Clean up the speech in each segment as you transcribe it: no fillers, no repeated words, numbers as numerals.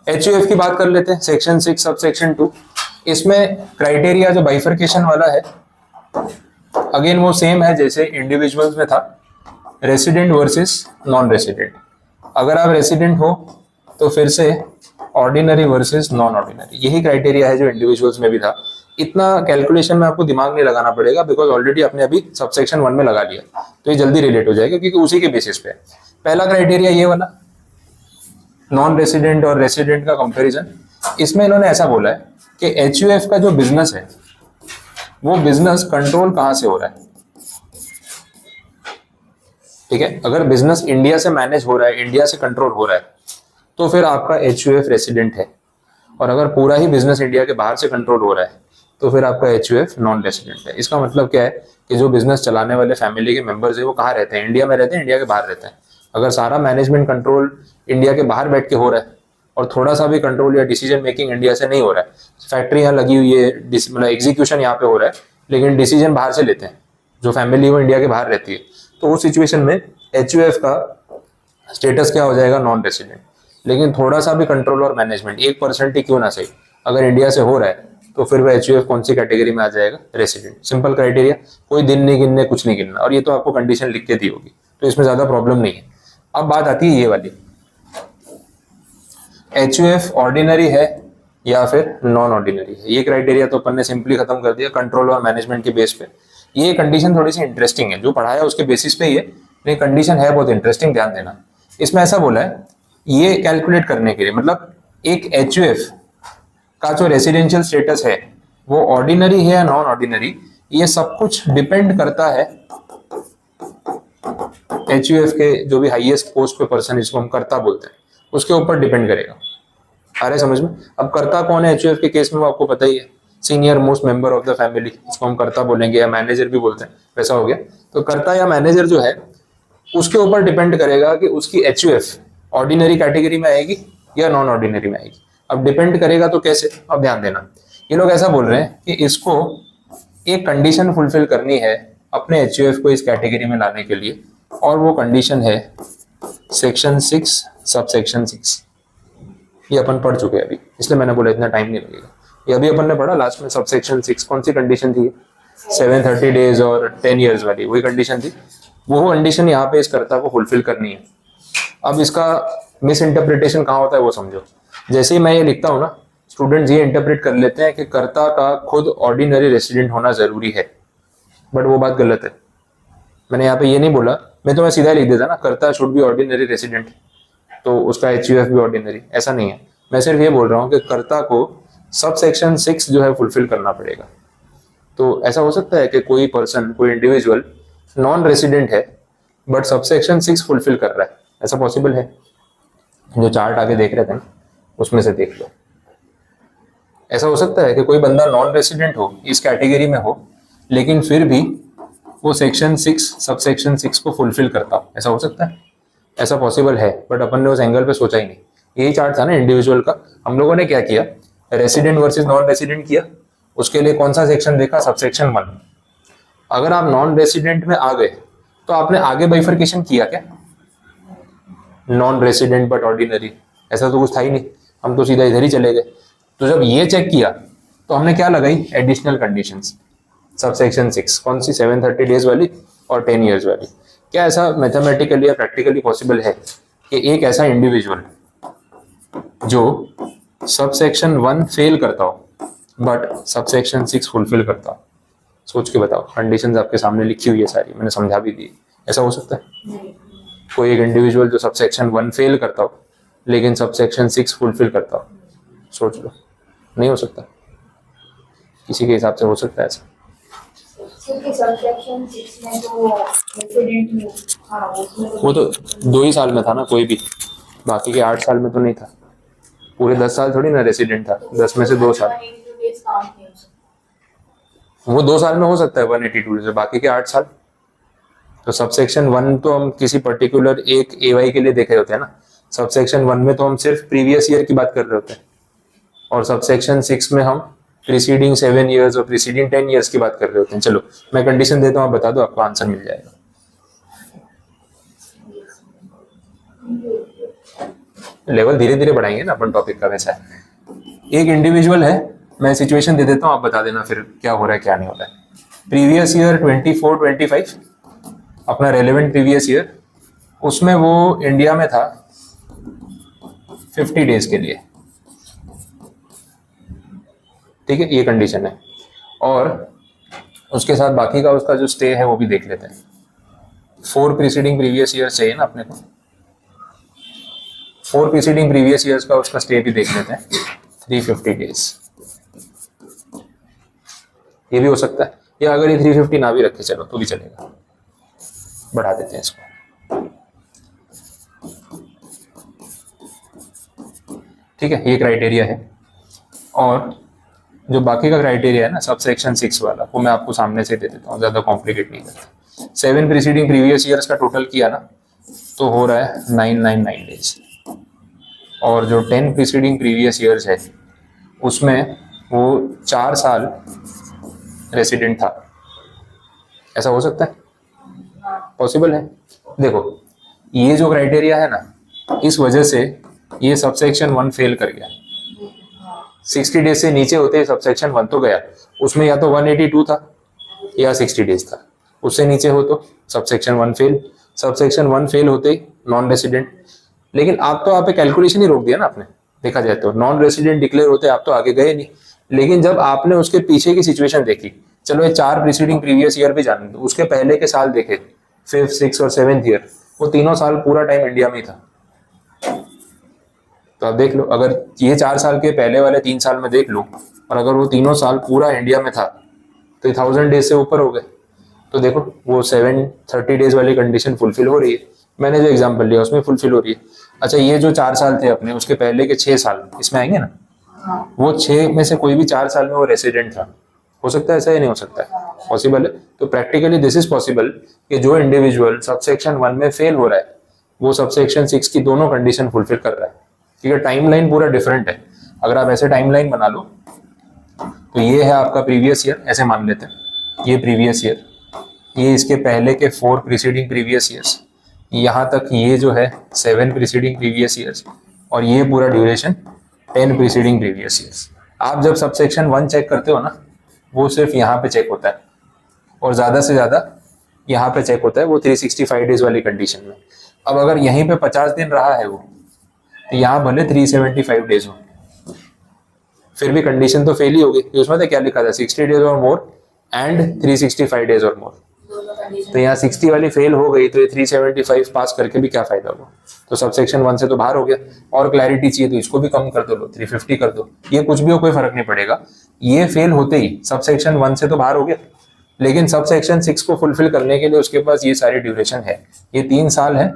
HUF की बात कर लेते हैं, सेक्शन 6 सब सेक्शन 2। इसमें क्राइटेरिया जो बाइफर्केशन वाला है अगेन वो सेम है जैसे इंडिविजुअल्स में था, रेसिडेंट वर्सेस नॉन रेसिडेंट। अगर आप रेसिडेंट हो तो फिर से ऑर्डिनरी वर्सेस नॉन ऑर्डिनरी, यही क्राइटेरिया है जो इंडिविजुअल्स में भी था। इतना कैलकुलेशन में आपको दिमाग नहीं लगाना पड़ेगा बिकॉज ऑलरेडी आपने अभी सबसेक्शन 1 में लगा लिया, तो ये जल्दी रिलेट हो जाएगा क्योंकि उसी के बेसिस पे। पहला क्राइटेरिया ये वाला नॉन रेसिडेंट और रेसिडेंट का कंपैरिजन। इसमें इन्होंने ऐसा बोला है कि HUF का जो बिजनेस है वो बिजनेस कंट्रोल कहां से हो रहा है। ठीक है, अगर बिजनेस इंडिया से मैनेज हो रहा है, इंडिया से कंट्रोल हो रहा है, तो फिर आपका HUF रेसिडेंट है। और अगर पूरा ही बिजनेस इंडिया के बाहर से कंट्रोल हो रहा है तो फिर आपका HUF नॉन रेसिडेंट है। इसका मतलब क्या है कि जो बिजनेस चलाने वाले फैमिली के मेंबर्स है वो कहाँ रहते हैं, इंडिया में रहते हैं, इंडिया के बाहर रहते हैं। अगर सारा मैनेजमेंट कंट्रोल इंडिया के बाहर बैठ के हो रहा है और थोड़ा सा भी कंट्रोल या डिसीजन मेकिंग इंडिया से नहीं हो रहा है, फैक्ट्री यहाँ लगी हुई है, मतलब एग्जीक्यूशन यहाँ पे हो रहा है, लेकिन डिसीजन बाहर से लेते हैं, जो फैमिली वो इंडिया के बाहर रहती है, तो उस सिचुएशन में HUF का स्टेटस क्या हो जाएगा, नॉन रेसिडेंट। लेकिन थोड़ा सा भी कंट्रोल और मैनेजमेंट 1% ही क्यों ना सही अगर इंडिया से हो रहा है तो फिर वह HUF कौन सी कैटेगरी में आ जाएगा, रेसिडेंट। सिंपल क्राइटेरिया, कोई दिन नहीं गिनने, कुछ नहीं गिनना, और ये तो आपको कंडीशन लिख के दी होगी तो इसमें ज्यादा प्रॉब्लम नहीं है। अब बात आती है ये वाली, HUF ऑर्डिनरी है या फिर नॉन ऑर्डिनरी है। ये क्राइटेरिया तो अपन ने सिंपली खत्म कर दिया कंट्रोल और मैनेजमेंट के बेस पे। ये कंडीशन थोड़ी सी इंटरेस्टिंग है, जो पढ़ाया उसके बेसिस पे ही है, लेकिन कंडीशन है बहुत इंटरेस्टिंग, ध्यान देना। इसमें ऐसा बोला है, ये कैलकुलेट करने के लिए, मतलब एक HUF का जो रेसिडेंशियल स्टेटस है वो ऑर्डिनरी है या नॉन ऑर्डिनरी, ये सब कुछ डिपेंड करता है HUF के जो भी हाईएस्ट पोस्ट पे पर्सन, इसको हम कर्ता बोलते हैं, उसके ऊपर डिपेंड करेगा। आ रहा है समझ में? अब कर्ता कौन है HUF के केस में वो आपको पता ही है, senior most member of the family, इसको हम कर्ता बोलेंगे या मैनेजर भी बोलते हैं, वैसा हो गया। तो कर्ता या मैनेजर जो है उसके ऊपर डिपेंड करेगा कि उसकी HUF ऑर्डिनरी कैटेगरी में आएगी या नॉन ऑर्डिनरी में आएगी। अब डिपेंड करेगा तो कैसे, अब ध्यान देना, ये लोग ऐसा बोल रहे हैं कि इसको एक कंडीशन फुलफिल करनी है अपने HUF को इस कैटेगरी में लाने के लिए, और वो कंडीशन है सेक्शन 6 सब सेक्शन 6। ये अपन पढ़ चुके हैं अभी, इसलिए मैंने बोला इतना टाइम नहीं लगेगा। ये अभी अपन ने पढ़ा लास्ट में, सब सेक्शन 6 कौन सी कंडीशन थी, 730 डेज और 10 years वाली, वही कंडीशन थी। वो कंडीशन यहाँ पे इस कर्ता को फुलफिल करनी है। अब इसका मिस इंटरप्रिटेशन कहाँ होता है वो समझो। जैसे ही मैं ये लिखता हूँ ना, स्टूडेंट्स ये इंटरप्रेट कर लेते हैं कि कर्ता का खुद ऑर्डिनरी रेसिडेंट होना जरूरी है, बट वो बात गलत है। मैंने यहाँ पे ये नहीं बोला, मैं तो मैं सीधा लिख देता ना, कर्ता शुड बी ऑर्डिनरी रेसिडेंट, तो उसका HUF भी ऑर्डिनरी, ऐसा नहीं है। मैं सिर्फ ये बोल रहा हूँ कि कर्ता को सब सेक्शन 6 जो है फुलफिल करना पड़ेगा। तो ऐसा हो सकता है कि कोई पर्सन, कोई इंडिविजुअल नॉन रेसिडेंट है बट सब सेक्शन 6 फुलफिल कर रहा है, ऐसा पॉसिबल है। जो चार्ट आगे देख रहे थे ना उसमें से देख लो, ऐसा हो सकता है कि कोई बंदा नॉन रेसिडेंट हो, इस कैटेगरी में हो, लेकिन फिर भी वो सेक्शन 6 सब सेक्शन 6 को फुलफिल करता हो, ऐसा हो सकता है, ऐसा पॉसिबल है। बट अपन ने उस एंगल पे सोचा ही नहीं। यही चार्ट था ना इंडिविजुअल का, हम लोगों ने क्या किया, रेसिडेंट वर्सेस नॉन रेसिडेंट किया, उसके लिए कौन सा सेक्शन देखा, सब सेक्शन 1। अगर आप नॉन रेसिडेंट में आ गए तो आपने आगे बाइफर्केशन किया क्या, नॉन रेसिडेंट बट ऑर्डिनरी, ऐसा तो कुछ था ही नहीं, हम तो सीधा इधर ही चले गए। तो जब ये चेक किया तो हमने क्या लगाई, एडिशनल कंडीशंस, सब सेक्शन 6 कौन सी, 730 डेज वाली और 10 years वाली। क्या ऐसा मैथमेटिकली या प्रैक्टिकली पॉसिबल है कि एक ऐसा इंडिविजुअल जो सब सेक्शन 1 फेल करता हो बट सब सेक्शन 6 फुलफिल करता हो, सोच के बताओ। कंडीशंस आपके सामने लिखी हुई है सारी, मैंने समझा भी दी, ऐसा हो सकता है? कोई एक इंडिविजुअल जो सब सेक्शन 1 फेल करता हो लेकिन सब सेक्शन 6 फुलफिल करता हो, सोच लो, नहीं हो सकता। किसी के हिसाब से हो सकता है ऐसा? वो तो 2 ही साल में था ना कोई भी, बाकी के 8 साल में तो नहीं था, पूरे 10 साल थोड़ी ना रेसिडेंट था, 10 में से 2 साल। वो 2 साल में हो सकता है 182 डेज, बाकी के 8 साल। तो सब सेक्शन 1 तो हम किसी पर्टिकुलर एक AY के लिए देख रहे होते हैं ना, सब सेक्शन 1 में तो हम सिर्फ प्रीवियस ईयर की बात कर रहे होते हैं, और सब सेक्शन 6 में हम प्रीसीडिंग 7 years और प्रीसीडिंग 10 years की बात कर रहे होते हैं। चलो मैं कंडीशन देता हूँ, आप बता दो, आपको आंसर मिल जाएगा। लेवल धीरे धीरे बढ़ाएंगे ना अपन, टॉपिक का वैसा है। एक इंडिविजुअल है, मैं सिचुएशन दे देता हूँ, आप बता देना फिर क्या हो रहा है क्या नहीं हो रहा है। प्रीवियस ईयर 24-25 अपना रेलेवेंट प्रीवियस ईयर, उसमें वो इंडिया में था 50 डेज के लिए, ठीक है, ये कंडीशन है। और उसके साथ बाकी का उसका जो स्टे है वो भी देख लेते हैं। 4 प्रीसीडिंग प्रीवियस ईयर चाहिए ना अपने को, 4 प्रीसीडिंग प्रीवियस ईयर्स का उसका स्टे भी देख लेते हैं, 350 डेज। ये भी हो सकता है, या अगर ये 350 ना भी रखे चलो तो भी चलेगा, बढ़ा देते हैं इसको। ठीक है, ये क्राइटेरिया है। और जो बाकी का क्राइटेरिया है ना सबसेक्शन 6 वाला, वो मैं आपको सामने से दे देता हूँ, ज्यादा कॉम्प्लिकेट नहीं करता। 7 प्रीसीडिंग प्रीवियस ईयर्स का टोटल किया ना तो हो रहा है 999 डेज। और जो 10 प्रीसीडिंग प्रीवियस ईयर्स है उसमें वो 4 साल रेसिडेंट था। ऐसा हो सकता है, पॉसिबल है। देखो ये जो क्राइटेरिया है ना, इस वजह से ये सबसेक्शन 1 फेल कर गया। 60 डेज से नीचे होते ही सबसेक्शन 1 तो गया, उसमें या तो 182 था या 60 डेज था, उससे नीचे हो तो सबसेक्शन 1 फेल। सबसेक्शन 1 फेल होते ही नॉन रेसिडेंट। लेकिन आप तो, आप कैलकुलेशन ही रोक दिया ना आपने, देखा जाए तो नॉन रेसिडेंट डिक्लेयर होते आप तो आगे गए नहीं। लेकिन जब आपने उसके पीछे की सिचुएशन देखी, चलो ये 4 प्रीसीडिंग प्रीवियस ईयर भी जाने दो, उसके पहले के साल देखे 5th, 6th और 7th ईयर, वो तीनों साल पूरा टाइम इंडिया में ही था। तो आप देख लो, अगर ये 4 साल के पहले वाले 3 साल में देख लो, और अगर वो तीनों साल पूरा इंडिया में था तो 1000 डेज से ऊपर हो गए। तो देखो वो 730 डेज वाली कंडीशन फुलफिल हो रही है, मैंने जो एग्जांपल लिया उसमें फुलफिल हो रही है। अच्छा, ये जो 4 साल थे अपने, उसके पहले के 6 साल इसमें आएंगे ना, वो 6 में से कोई भी 4 साल में वो रेसिडेंट था। हो सकता है ऐसा, ही नहीं हो सकता है, पॉसिबल है। तो प्रैक्टिकली दिस इज पॉसिबल कि जो इंडिविजुअल सबसेक्शन 1 में फेल हो रहा है वो सबसेक्शन 6 की दोनों कंडीशन फुलफिल कर रहा है, क्योंकि टाइमलाइन पूरा डिफरेंट है। अगर आप ऐसे टाइमलाइन बना लो तो ये है आपका प्रीवियस ईयर, ऐसे मान लेते हैं, ये प्रीवियस ईयर, ये इसके पहले के 4 प्रीसीडिंग प्रीवियस ईयर्स, यहाँ तक ये जो है 7 प्रीसीडिंग प्रीवियस ईयर्स, और ये पूरा ड्यूरेशन 10 प्रीसीडिंग प्रीवियस ईयर्स। आप जब सबसेक्शन 1 चेक करते हो ना, वो सिर्फ यहाँ पे चेक होता है, और ज़्यादा से ज़्यादा यहाँ पे चेक होता है, वो 365 डेज वाली कंडीशन में। अब अगर यहीं पे 50 दिन रहा है वो, तो यहाँ भले 375 डेज हो, फिर भी कंडीशन तो फेल ही होगी। उसमें तो क्या लिखा था, 60 डेज और मोर एंड 365 डेज और मोर। तो यहाँ 60 वाली फेल हो गई तो ये 375 पास करके भी क्या फायदा हुआ। तो सबसेक्शन 1 से तो बाहर हो गया। और क्लैरिटी चाहिए तो इसको भी कम कर दो, 350 कर दो, ये कुछ भी हो कोई फर्क नहीं पड़ेगा। ये फेल होते ही सबसेक्शन 1 से तो बाहर हो गया, लेकिन सबसेक्शन 6 को फुलफिल करने के लिए उसके पास ये सारी ड्यूरेशन है। ये 3 साल है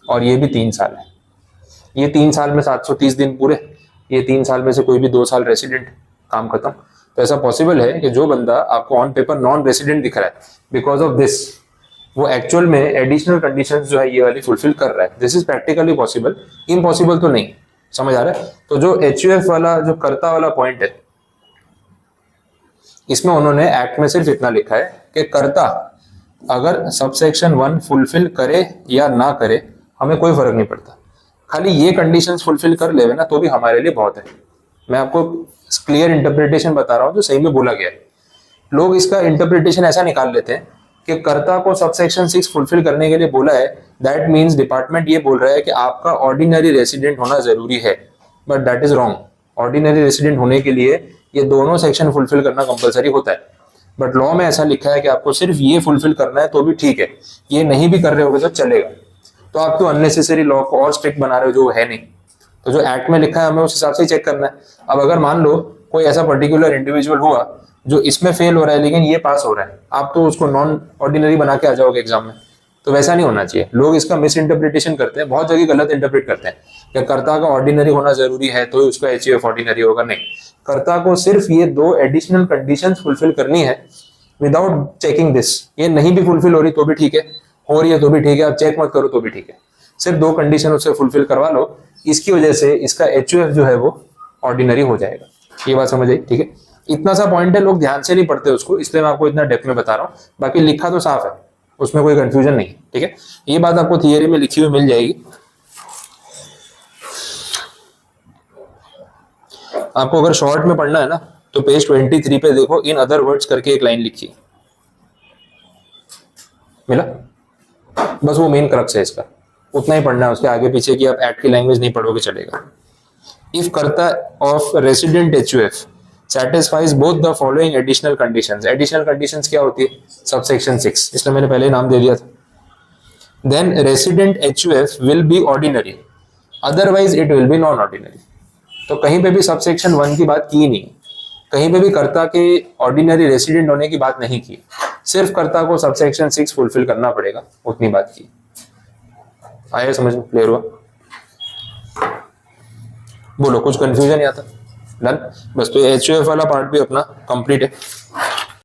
और ये भी 3 साल है। ये 3 साल में 730 दिन पूरे, ये 3 साल में से कोई भी 2 साल रेसिडेंट, काम खत्म। तो ऐसा पॉसिबल है कि जो बंदा आपको ऑन पेपर नॉन रेसिडेंट दिख रहा है, बिकॉज ऑफ दिस वो एक्चुअल में एडिशनल कंडीशंस जो है ये वाली फुलफिल कर रहा है। This is practically possible, impossible तो नहीं। समझ आ रहा है? तो जो HUF वाला जो कर्ता वाला पॉइंट है, इसमें उन्होंने एक्ट में सिर्फ इतना लिखा है कि कर्ता अगर सबसेक्शन 1 फुलफिल करे या ना करे हमें कोई फर्क नहीं पड़ता, खाली ये कंडीशंस फुलफिल कर लेवे ना तो भी हमारे लिए बहुत है। मैं आपको क्लियर इंटरप्रिटेशन बता रहा हूँ जो सही में बोला गया है। लोग इसका इंटरप्रिटेशन ऐसा निकाल लेते हैं कि कर्ता को सबसेक्शन 6 फुलफिल करने के लिए बोला है, दैट मीन्स डिपार्टमेंट ये बोल रहा है कि आपका ऑर्डिनरी रेसिडेंट होना जरूरी है, but that is wrong. Ordinary resident होने के लिए ये दोनों सेक्शन फुलफिल करना कंपलसरी होता है, बट लॉ में ऐसा लिखा है कि आपको सिर्फ ये फुलफिल करना है तो भी ठीक है, ये नहीं भी कर रहे होगे तो चलेगा। तो आप तो अननेसेसरी लॉ को और स्ट्रिक्ट बना रहे हो जो है नहीं। तो जो एक्ट में लिखा है हमें उस हिसाब से ही चेक करना है। अब अगर मान लो कोई ऐसा पर्टिकुलर इंडिविजुअल हुआ जो इसमें फेल हो रहा है लेकिन ये पास हो रहा है, आप तो उसको नॉन ऑर्डिनरी बना के आ जाओगे एग्जाम में, तो वैसा नहीं होना चाहिए। लोग इसका मिस इंटरप्रिटेशन करते हैं, बहुत जगह गलत इंटरप्रेट करते हैं कि कर्ता का ऑर्डिनरी होना जरूरी है तो उसका HUF ऑर्डिनरी होगा। नहीं, कर्ता को सिर्फ ये 2 एडिशनल कंडीशंस फुलफिल करनी है विदाउट चेकिंग दिस। ये नहीं भी फुलफिल हो रही तो भी ठीक है, हो रही है तो भी ठीक है, आप चेक मत करो तो भी ठीक है, सिर्फ 2 कंडीशन उससे फुलफिल करवा लो। इसकी वजह से इसका HUF जो है वो ऑर्डिनरी हो जाएगा। ये बात समझ आई? ठीक है, इतना सा पॉइंट है, लोग ध्यान से नहीं पढ़ते उसको, इसलिए मैं आपको इतना डेप्थ में बता रहा हूँ। बाकी लिखा तो साफ है, उसमें कोई कंफ्यूजन नहीं। ठीक है, ये बात आपको थियरी में लिखी हुई मिल जाएगी। आपको अगर शॉर्ट में पढ़ना है ना तो पेज 23 पे देखो, इन अदर वर्ड्स करके एक लाइन लिखी, मिला? बस वो मेन क्रक्स है इसका, उतना ही पढ़ना है, उसके आगे पीछे की आप एट की लैंग्वेज नहीं पढ़ोगे चलेगा। इफ कर्ता of resident HUF satisfies both the following additional conditions, additional conditions क्या होती है? सबसेक्शन 6, इसलिए मैंने पहले नाम दे दिया था। then resident HUF will be ordinary, otherwise it will be non ordinary। तो कहीं पे भी सबसेक्शन 1 की बात की नहीं, कहीं पे भी कर्ता के ऑर्डिनरी रेसिडेंट होने की बात नहीं की, सिर्फ कर्ता को सबसेक्शन 6 फुलफिल करना पड़ेगा, उतनी बात की। आया समझ में? क्लियर हुआ? बोलो, कुछ कंफ्यूजन नहीं आता? डन? बस तो HUF वाला पार्ट भी अपना कंप्लीट है।